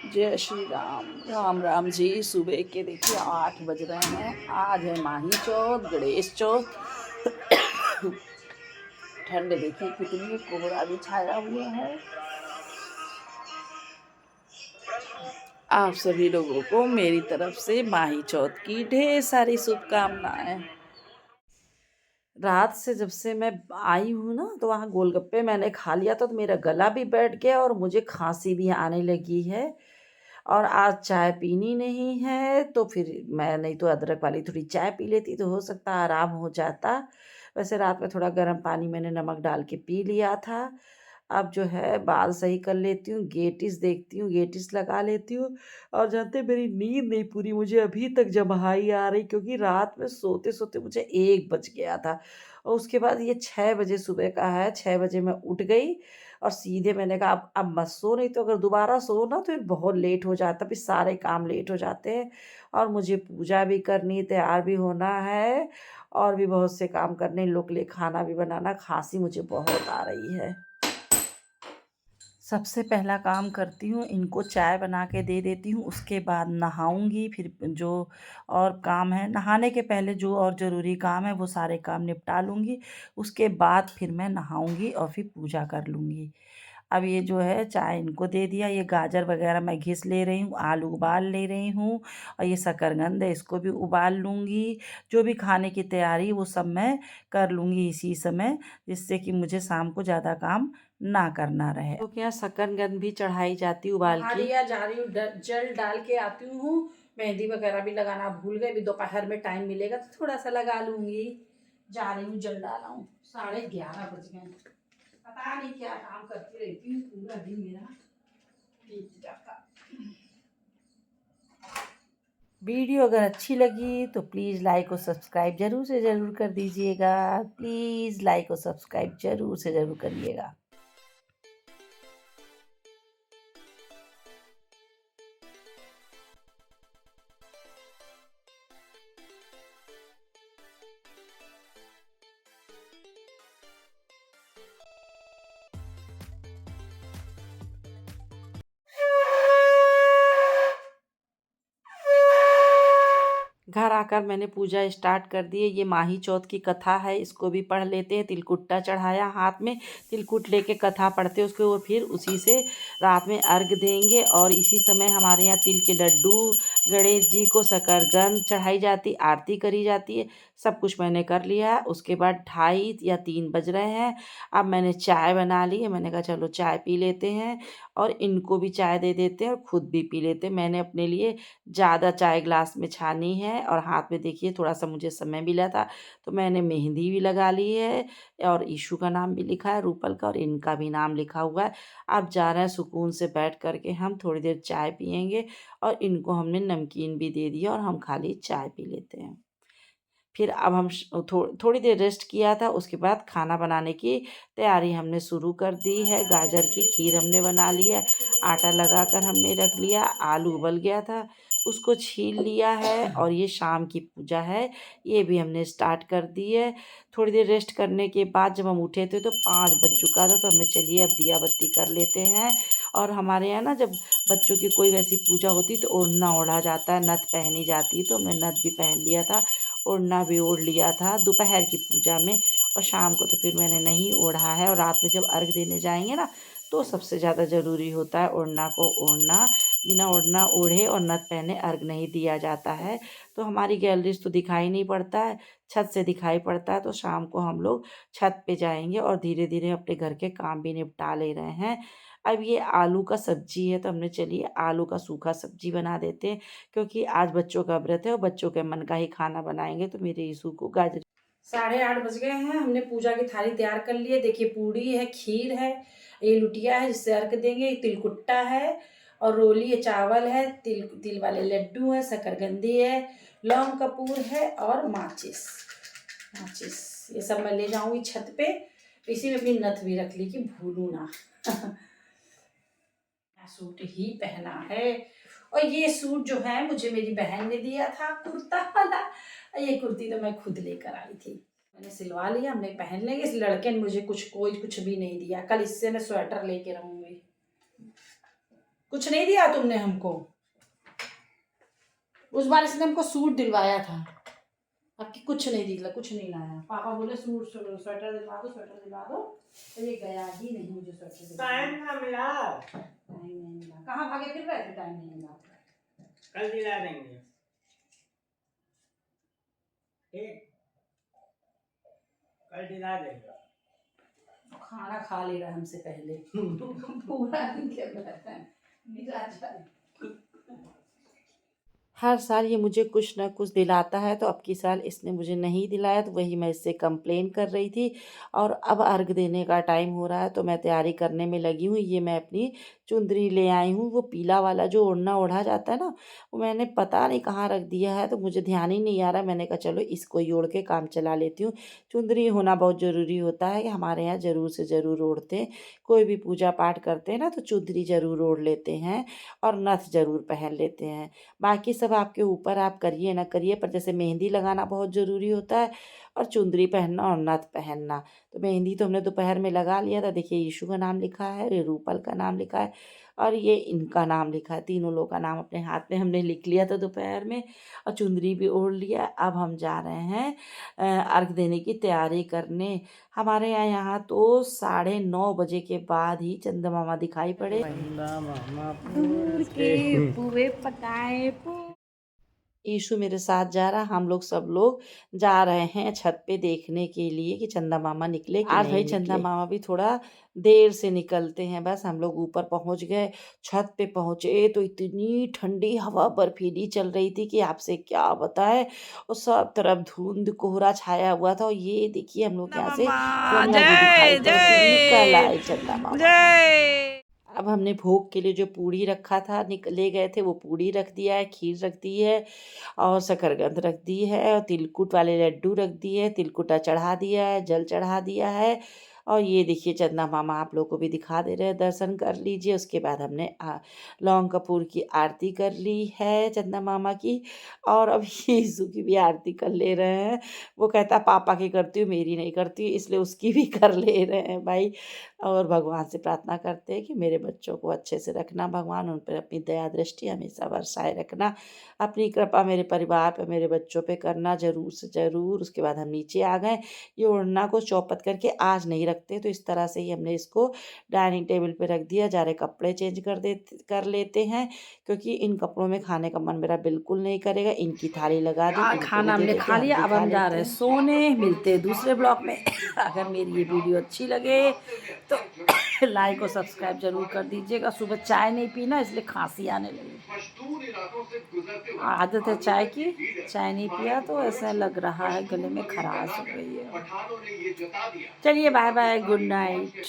जय श्री राम। राम राम जी। सुबह के देखिए 8 बज रहे हैं। आज है माही चौथ, गणेश चौथ। ठंड देखिए कितनी, कोहरा भी छाया हुआ है। आप सभी लोगों को मेरी तरफ से माही चौथ की ढेर सारी शुभकामनाएं। रात से जब से मैं आई हूँ ना, तो वहाँ गोलगप्पे मैंने खा लिया था, तो मेरा गला भी बैठ गया और मुझे खांसी भी आने लगी है। और आज चाय पीनी नहीं है, तो फिर मैं नहीं तो अदरक वाली थोड़ी चाय पी लेती तो हो सकता आराम हो जाता। वैसे रात में थोड़ा गर्म पानी मैंने नमक डाल के पी लिया था। अब जो है बाल सही कर लेती हूँ, गेटिस देखती हूँ, गेटिस लगा लेती हूँ। और जानते हैं, मेरी नींद नहीं पूरी, मुझे अभी तक जम्हाई आ रही, क्योंकि रात में सोते सोते मुझे 1 बज गया था। और उसके बाद ये 6 बजे सुबह का है, 6 बजे मैं उठ गई। और सीधे मैंने कहा अब मत सो, नहीं तो अगर दोबारा सो ना तो फिर बहुत लेट हो जाता, फिर सारे काम लेट हो जाते हैं। और मुझे पूजा भी करनी, तैयार भी होना है, और भी बहुत से काम करने, इन लोग के लिए खाना भी बनाना। खांसी मुझे बहुत आ रही है। सबसे पहला काम करती हूँ, इनको चाय बना के दे देती हूँ, उसके बाद नहाऊँगी। फिर जो और काम है, नहाने के पहले जो और ज़रूरी काम है वो सारे काम निपटा लूँगी। उसके बाद फिर मैं नहाऊँगी और फिर पूजा कर लूँगी। अब ये जो है चाय इनको दे दिया, ये गाजर वगैरह मैं घिस ले रही हूँ, आलू उबाल ले रही हूँ, और ये शकरकंद है, इसको भी उबाल लूँगी। जो भी खाने की तैयारी वो सब मैं कर लूँगी इसी समय, जिससे कि मुझे शाम को ज़्यादा काम ना करना रहे। तो क्या शकरकंद भी चढ़ाई जाती उबाल के। लिया जा रही हूँ, जल डाल के आती हूँ। मेहंदी वगैरह भी लगाना भूल गए, भी दोपहर में टाइम मिलेगा तो थोड़ा सा लगा लूँगी। जा रही हूँ, जल डाला हूँ। 11:30 बज गए। पता नहीं क्या काम करती रहती हूँ, पूरा दिन मेरा बीत जाता। वीडियो अगर अच्छी लगी तो प्लीज़ लाइक और सब्सक्राइब ज़रूर से ज़रूर कर दीजिएगा। प्लीज़ लाइक और सब्सक्राइब ज़रूर से ज़रूर करिएगा। घर आकर मैंने पूजा स्टार्ट कर दी है। ये माही चौथ की कथा है, इसको भी पढ़ लेते हैं। तिलकुट्टा चढ़ाया हाथ में, तिलकुट लेके कथा पढ़ते हैं उसको, वो फिर उसी से रात में अर्घ देंगे। और इसी समय हमारे यहाँ तिल के लड्डू, गणेश जी को शकरकंद चढ़ाई जाती, आरती करी जाती है। सब कुछ मैंने कर लिया है। उसके बाद 2:30 या 3 बज रहे हैं। अब मैंने चाय बना ली है, मैंने कहा चलो चाय पी लेते हैं और इनको भी चाय दे देते हैं और खुद भी पी लेते हैं। मैंने अपने लिए ज़्यादा चाय ग्लास में छानी है, और हाथ में देखिए थोड़ा सा मुझे समय मिला था तो मैंने मेहंदी भी लगा ली है, और ईशु का नाम भी लिखा है, रूपल का, और इनका भी नाम लिखा हुआ है। अब जा रहे हैं सुकून से बैठ कर के हम थोड़ी देर चाय पियेंगे, और इनको हमने नमकीन भी दे दिया और हम खाली चाय पी लेते हैं। फिर अब हम थोड़ी देर रेस्ट किया था, उसके बाद खाना बनाने की तैयारी हमने शुरू कर दी है। गाजर की खीर हमने बना ली है, आटा लगाकर हमने रख लिया, आलू उबल गया था उसको छील लिया है, और ये शाम की पूजा है, ये भी हमने स्टार्ट कर दी है। थोड़ी देर रेस्ट करने के बाद जब हम उठे थे तो 5 बज चुका था, तो हमने चलिए अब दिया बत्ती कर लेते हैं। और हमारे यहाँ ना जब बच्चों की कोई वैसी पूजा होती तो ओढ़ना ओढ़ा जाता है, नथ पहनी जाती है, तो हमने नथ भी पहन लिया था, ओढ़ना भी ओढ़ लिया था दोपहर की पूजा में। और शाम को तो फिर मैंने नहीं ओढ़ा है। और रात में जब अर्घ देने जाएंगे ना, तो सबसे ज़्यादा ज़रूरी होता है ओढ़ना को ओढ़ना। बिना ओढ़ना ओढ़े और नथ पहने अर्घ नहीं दिया जाता है। तो हमारी गैलरी से तो दिखाई नहीं पड़ता है, छत से दिखाई पड़ता है। तो शाम को हम लोग छत पे जाएंगे और धीरे धीरे अपने घर के काम भी निपटा ले रहे हैं। अब ये आलू का सब्जी है, तो हमने चलिए आलू का सूखा सब्जी बना देते हैं, क्योंकि आज बच्चों का व्रत है और बच्चों के मन का ही खाना बनाएंगे। तो मेरे यीशु को गाजर 8:30 बज गए हैं। हमने पूजा की थाली तैयार कर ली है। देखिए पूड़ी है, खीर है, ये लुटिया है जिससे अर्घ देंगे, तिलकुट्टा है, और रोली है, चावल है, तिल तिल वाले लड्डू है, शकरकंदी है, लौंग कपूर है, और माचिस। माचिस ये सब मैं ले जाऊंगी छत पे। इसी में अपनी नथ भी रख ली कि भूलू ना। सूट ही पहना है। और ये सूट जो है मुझे मेरी बहन ने दिया था, कुर्ता वाला। ये कुर्ती तो मैं खुद लेकर आई थी, मैंने सिलवा लिया, हमने पहन लेंगे। इस लड़के ने मुझे कुछ भी नहीं दिया। कल इससे मैं स्वेटर लेके रहूंगी। कुछ नहीं दिया तुमने हमको। उस बार इसने हमको सूट दिलवाया था, अब की कुछ नहीं दिला, कुछ नहीं लाया। पापा बोले सूट स्वेटर दिलवा दो, स्वेटर दिलवा दो, तो ये गया ही नहीं मुझे स्वेटर। टाइम ना मिला, टाइम नहीं मिला। कहाँ भागे फिर रहे थे, टाइम नहीं मिला। कल दिला देंगे, ठीक, कल दिला देंगे। खाना खा ले रहा हमसे पहले पूरा दिन खेल रहता है। हर साल ये मुझे कुछ ना कुछ दिलाता है, तो अब की साल इसने मुझे नहीं दिलाया, तो वही मैं इससे कंप्लेन कर रही थी। और अब अर्घ देने का टाइम हो रहा है, तो मैं तैयारी करने में लगी हूँ। ये मैं अपनी चुंदरी ले आई हूँ, वो पीला वाला जो ओढ़ना ओढ़ा जाता है ना, वो मैंने पता नहीं कहाँ रख दिया है, तो मुझे ध्यान ही नहीं आ रहा। मैंने कहा चलो इसको ही ओढ़ के काम चला लेती हूँ। चुंदरी होना बहुत ज़रूरी होता है, कि हमारे यहाँ ज़रूर से ज़रूर ओढ़ते हैं। कोई भी पूजा पाठ करते हैं ना, तो चुंदरी ज़रूर ओढ़ लेते हैं और नथ ज़रूर पहन लेते हैं। बाकी सब आपके ऊपर, आप करिए ना करिए, पर जैसे मेहंदी लगाना बहुत ज़रूरी होता है, और चुंदरी पहनना और नथ पहनना। तो मेहंदी तो हमने दोपहर में लगा लिया था। देखिए यीशु का नाम लिखा है, ये रूपल का नाम लिखा है, और ये इनका नाम लिखा है। तीनों लोग का नाम अपने हाथ में हमने लिख लिया था दोपहर में, और चुंदरी भी ओढ़ लिया। अब हम जा रहे हैं अर्घ देने की तैयारी करने। हमारे यहाँ तो 9:30 बजे के बाद ही चंदा मामा दिखाई पड़े। चंदा मामा दूर के पुए पकाए। यीशु मेरे साथ जा रहा, हम लोग सब लोग जा रहे हैं छत पे देखने के लिए कि चंदा मामा निकले कि आज नहीं। भाई चंदा मामा भी थोड़ा देर से निकलते हैं। बस हम लोग ऊपर पहुंच गए। छत पे पहुंचे तो इतनी ठंडी हवा बर्फीली चल रही थी कि आपसे क्या बताए। और सब तरफ धुंध कोहरा छाया हुआ था। और ये देखिए हम लोग यहाँ से गंगा जी दिखाई पड़ती, निकल आए चंदा मामा। अब हमने भोग के लिए जो पूड़ी रखा था ले गए थे, वो पूड़ी रख दिया है, खीर रख दी है, और शकरकंद रख दी है, और तिलकुट वाले लड्डू रख दिए, तिलकुटा चढ़ा दिया है, जल चढ़ा दिया है। और ये देखिए चंदा मामा आप लोग को भी दिखा दे रहे हैं, दर्शन कर लीजिए। उसके बाद हमने लौंग कपूर की आरती कर ली है चंदा मामा की, और अब यीशु की भी आरती कर ले रहे हैं। वो कहता पापा की करती हूँ, मेरी नहीं करती, इसलिए उसकी भी कर ले रहे हैं भाई। और भगवान से प्रार्थना करते हैं कि मेरे बच्चों को अच्छे से रखना, भगवान उन पर अपनी दया दृष्टि हमेशा बरसाए रखना, अपनी कृपा मेरे परिवार पे, मेरे बच्चों पे करना ज़रूर से ज़रूर। उसके बाद हम नीचे आ गए। ये ओढ़ना को चौपट करके आज नहीं रखते, तो इस तरह से ही हमने इसको डाइनिंग टेबल पे रख दिया। जा रहे कपड़े चेंज कर लेते हैं, क्योंकि इन कपड़ों में खाने का मन मेरा बिल्कुल नहीं करेगा। इनकी थाली लगा दी, खाना हमने खा लिया। अब हम जा रहे हैं सोने। मिलते हैं दूसरे ब्लॉग में। अगर मेरी ये वीडियो अच्छी लगे तो लाइक और सब्सक्राइब जरूर कर दीजिएगा। सुबह चाय नहीं पीना, इसलिए खांसी आने लगी। आदत है चाय की, चाय नहीं पिया तो ऐसा लग रहा है गले में खराश हो गई है। चलिए बाय बाय, गुड नाइट।